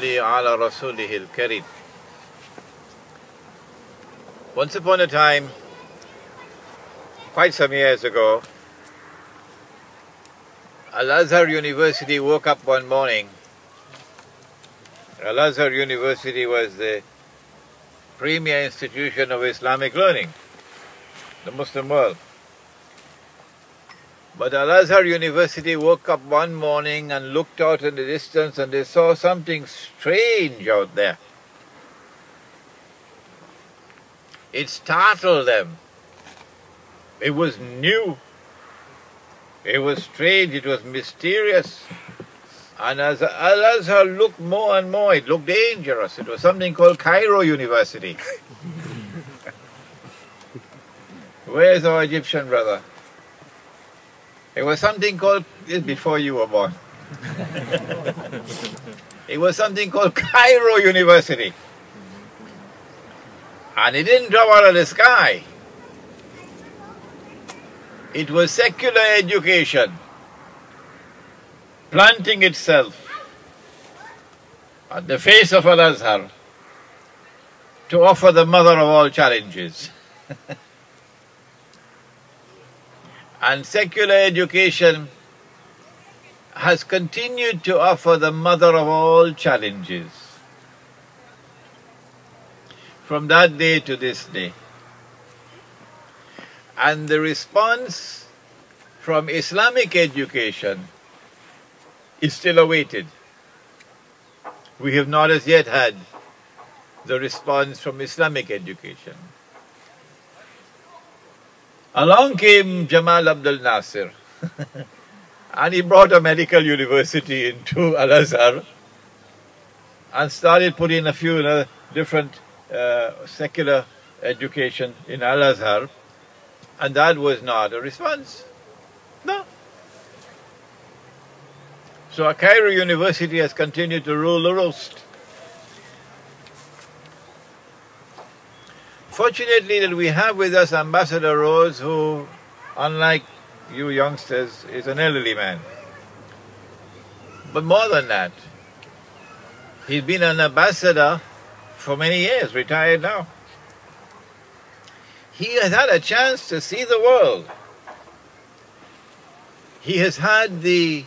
صل على رسوله الكريم. Once upon a time, quite some years ago, Al-Azhar University woke up one morning. Al-Azhar University was the premier institution of Islamic learning, the Muslim world. But Al-Azhar University woke up one morning and looked out in the distance and they saw something strange out there. It startled them. It was new. It was strange. It was mysterious. And as Al-Azhar looked more and more, it looked dangerous. It was something called Cairo University. Where's our Egyptian brother? It was something called, before you were born. It was something called Cairo University. And it didn't drop out of the sky. It was secular education planting itself at the face of Al-Azhar to offer the mother of all challenges. And secular education has continued to offer the mother of all challenges from that day to this day. And the response from Islamic education is still awaited. We have not as yet had the response from Islamic education. Along came Jamal Abdel Nasser and he brought a medical university into Al-Azhar and started putting a few different secular education in Al-Azhar, and that was not a response. No. So Cairo University has continued to rule the roost. Fortunately that we have with us Ambassador Rose, who, unlike you youngsters, is an elderly man. But more than that, he's been an ambassador for many years, retired now. He has had a chance to see the world. He has had the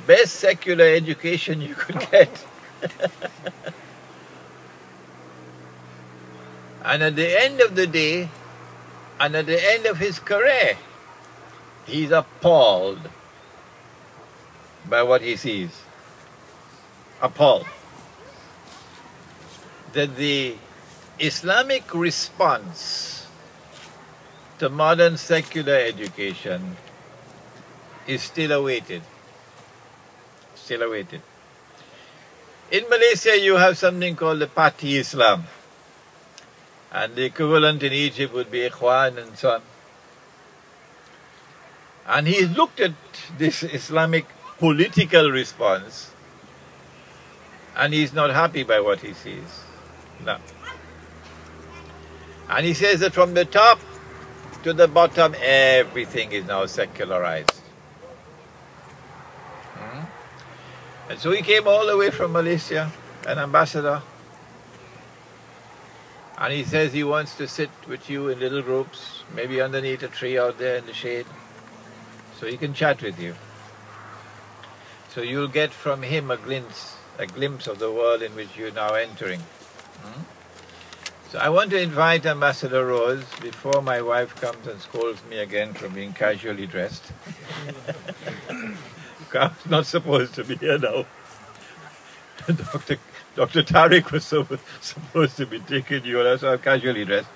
best secular education you could get. And at the end of the day, and at the end of his career, he's appalled by what he sees. Appalled. That the Islamic response to modern secular education is still awaited. Still awaited. In Malaysia, you have something called the Parti Islam. And the equivalent in Egypt would be Ikhwan and so on. And he's looked at this Islamic political response and he's not happy by what he sees. No. And he says that from the top to the bottom, everything is now secularized. And so he came all the way from Malaysia, an ambassador. And he says he wants to sit with you in little groups, maybe underneath a tree out there in the shade, so he can chat with you. So you'll get from him a glimpse of the world in which you're now entering. So I want to invite Ambassador Rose, before my wife comes and scolds me again for being casually dressed. I'm not supposed to be here now. Dr. Tariq was supposed to be taking you, and so I'm casually dressed.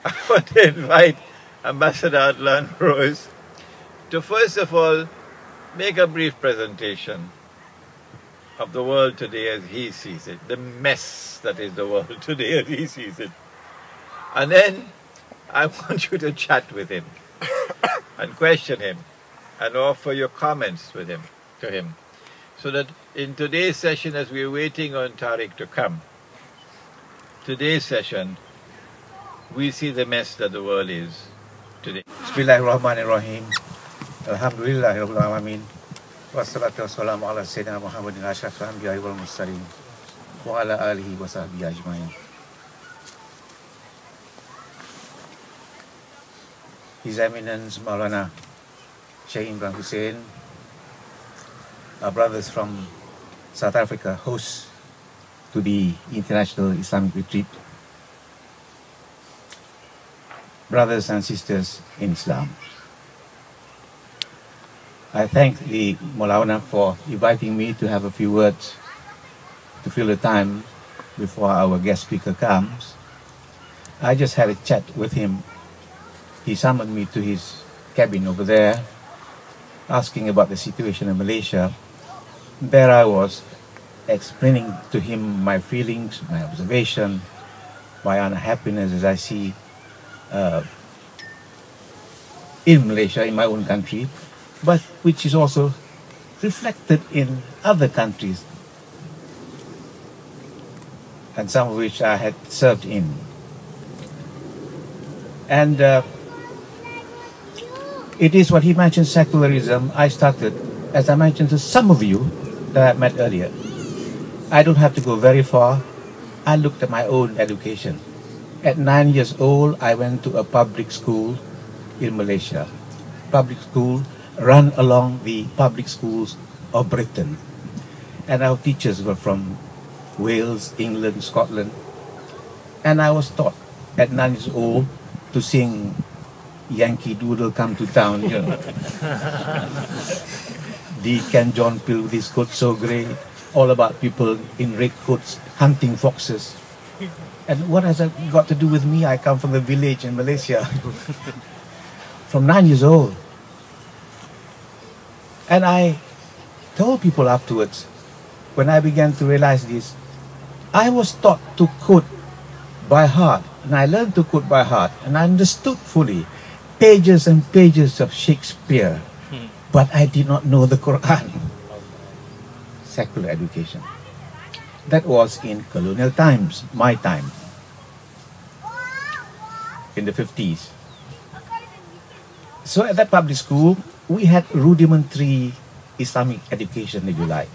I want to invite Ambassador Adlan Rose to first of all make a brief presentation of the world today as he sees it, the mess that is the world today as he sees it. And then I want you to chat with him and question him and offer your comments to him. So that in today's session, as we're waiting on Tariq to come, today's session, we see the mess that the world is today. Bismillahirrahmanirrahim. Alhamdulillahirabbil alamin. Wassalatu wassalamu ala sayyidina Muhammadin asyrafil anbiya'i wal mursalin wa ala alihi wa sahbihi ajma'in. His Eminence Maulana Sheikh Imran Hosein, our brothers from South Africa, hosts to the International Islamic Retreat, brothers and sisters in Islam. I thank the Maulana for inviting me to have a few words to fill the time before our guest speaker comes. I just had a chat with him. He summoned me to his cabin over there, asking about the situation in Malaysia. There I was, explaining to him my feelings, my observation, my unhappiness as I see in Malaysia, in my own country, but which is also reflected in other countries, and some of which I had served in. And it is what he mentioned, secularism. I started, as I mentioned to some of you that I met earlier, I don't have to go very far. I looked at my own education. At 9 years old, I went to a public school in Malaysia. Public school run along the public schools of Britain. And our teachers were from Wales, England, Scotland. And I was taught at 9 years old to sing Yankee Doodle Come to Town, you know. The Can John Peel with his coat so grey, all about people in red coats hunting foxes. And what has that got to do with me? I come from the village in Malaysia, from 9 years old. And I told people afterwards, when I began to realize this, I was taught to quote by heart, and I learned to quote by heart, and I understood fully pages and pages of Shakespeare, but I did not know the Quran. Secular education. That was in colonial times, my time, in the 50s. So at that public school, we had rudimentary Islamic education, if you like,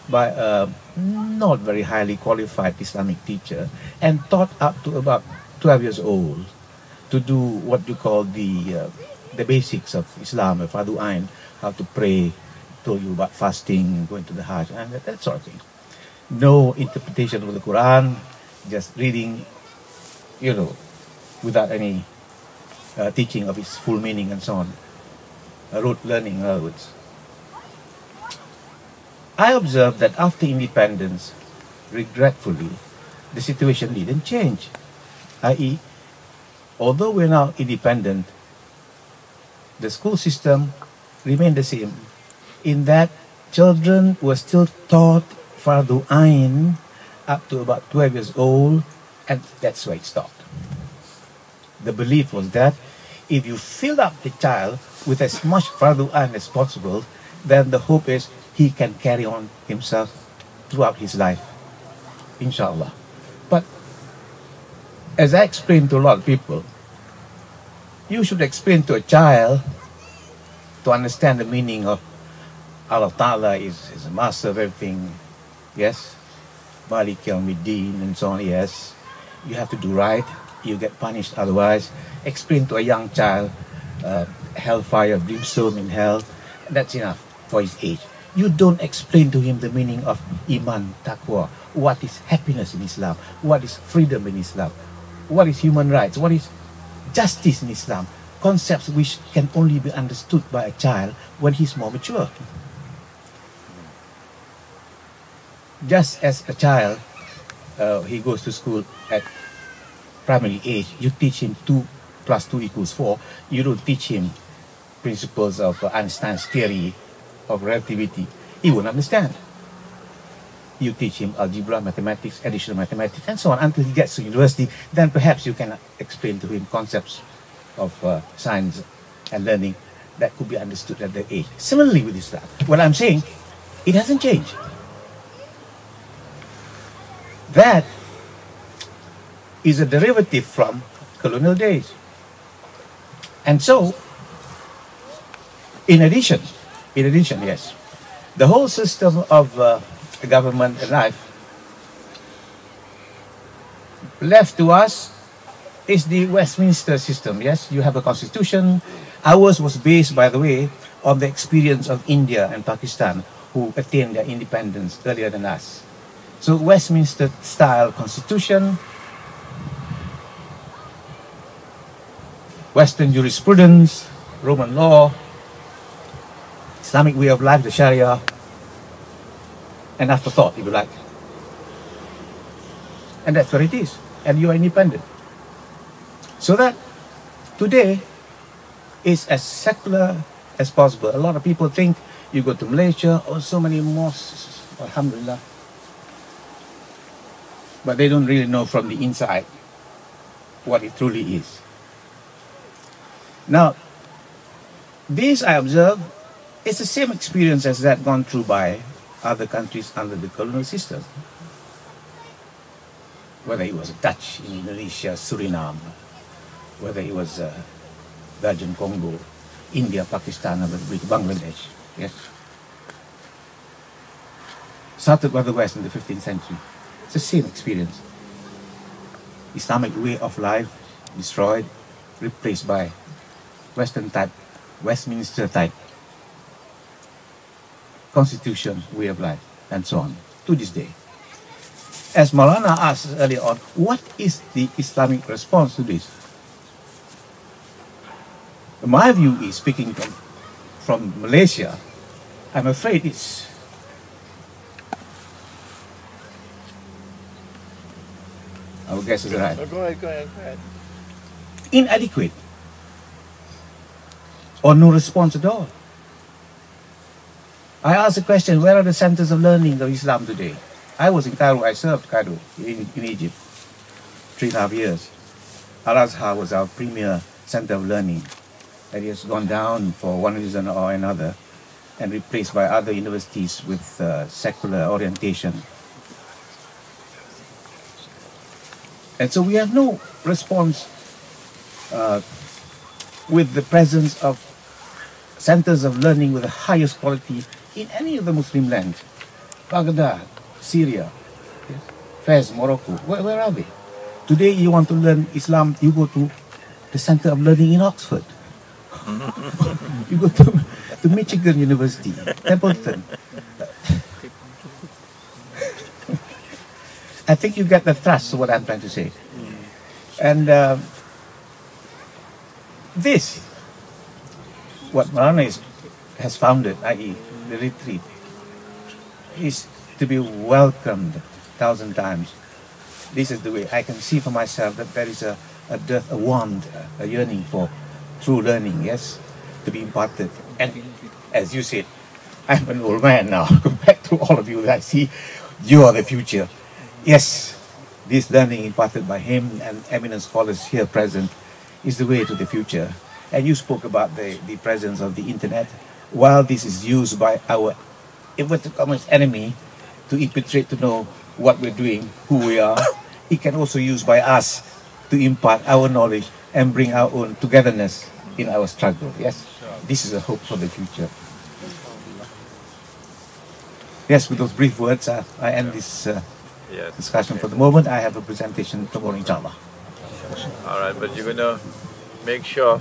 by a not very highly qualified Islamic teacher, and taught up to about 12 years old to do what you call the basics of Islam, Fardu Ain, how to pray, told you about fasting, going to the Hajj, and that sort of thing. No interpretation of the Quran, just reading, you know, without any teaching of its full meaning and so on. Rote learning, in other words. I observed that after independence, regretfully, the situation didn't change. I.e., although we're now independent, the school system remained the same, in that children were still taught Fardu Ain up to about 12 years old, and that's where it stopped. The belief was that if you fill up the child with as much Fardu Ain as possible, then the hope is he can carry on himself throughout his life, inshaAllah. But as I explained to a lot of people, you should explain to a child to understand the meaning of Allah Ta'ala is a master of everything, yes, Malik Yawmiddin and so on, yes, you have to do right, you get punished otherwise. Explain to a young child hellfire, brimstone in hell, that's enough for his age. You don't explain to him the meaning of Iman, Taqwa, what is happiness in Islam, what is freedom in Islam, what is human rights, what is justice in Islam, concepts which can only be understood by a child when he's more mature. Just as a child, he goes to school at primary age, you teach him 2 + 2 = 4. You don't teach him principles of Einstein's theory of relativity. He won't understand. You teach him algebra, mathematics, additional mathematics, and so on until he gets to university. Then perhaps you can explain to him concepts of science and learning that could be understood at that age. Similarly with Islam, what I'm saying, it hasn't changed. That is a derivative from colonial days. And so, in addition, yes, the whole system of government and life left to us is the Westminster system. Yes, you have a constitution. Ours was based, by the way, on the experience of India and Pakistan, who attained their independence earlier than us. So Westminster style constitution, Western jurisprudence, Roman law, Islamic way of life, the Sharia, and afterthought, if you like. And that's what it is. And you are independent. So that today is as secular as possible. A lot of people think you go to Malaysia, oh, so many mosques, alhamdulillah. But they don't really know from the inside what it truly is. Now, this I observe is the same experience as that gone through by other countries under the colonial system. Whether it was Dutch in Indonesia, Suriname, whether it was Belgian Congo, India, Pakistan, or Bangladesh. Yes. Started by the West in the 15th century. It's the same experience. Islamic way of life destroyed, replaced by Western type, Westminster type constitution, way of life, and so on, to this day. As Maulana asked earlier on, what is the Islamic response to this? My view is, speaking from Malaysia, I'm afraid it's our guess is right. Go ahead. Inadequate. Or no response at all. I asked the question, where are the centers of learning of Islam today? I was in Cairo, I served Cairo in Egypt, 3.5 years. Al-Azhar was our premier center of learning. And it has gone down for one reason or another and replaced by other universities with secular orientation. And so we have no response with the presence of centers of learning with the highest quality in any of the Muslim lands. Baghdad, Syria, yes, Fez, Morocco, where are they? Today you want to learn Islam, you go to the center of learning in Oxford. You go to Michigan University, Templeton. I think you get the thrust of what I'm trying to say. And this, what Maulana has founded, i.e. the retreat, is to be welcomed 1,000 times. This is the way I can see for myself that there is a dearth, a want, a yearning for true learning, yes, to be imparted. And as you said, I'm an old man now compared to all of you that I see. You are the future. Yes, this learning imparted by him and eminent scholars here present is the way to the future. And you spoke about the presence of the internet. While this is used by our inverted commas enemy to infiltrate, to know what we're doing, who we are, it can also use by us to impart our knowledge and bring our own togetherness in our struggle. Yes, this is a hope for the future. Yes, with those brief words, I end this discussion for the moment. I have a presentation tomorrow, inshaAllah. All right, but you're going to make sure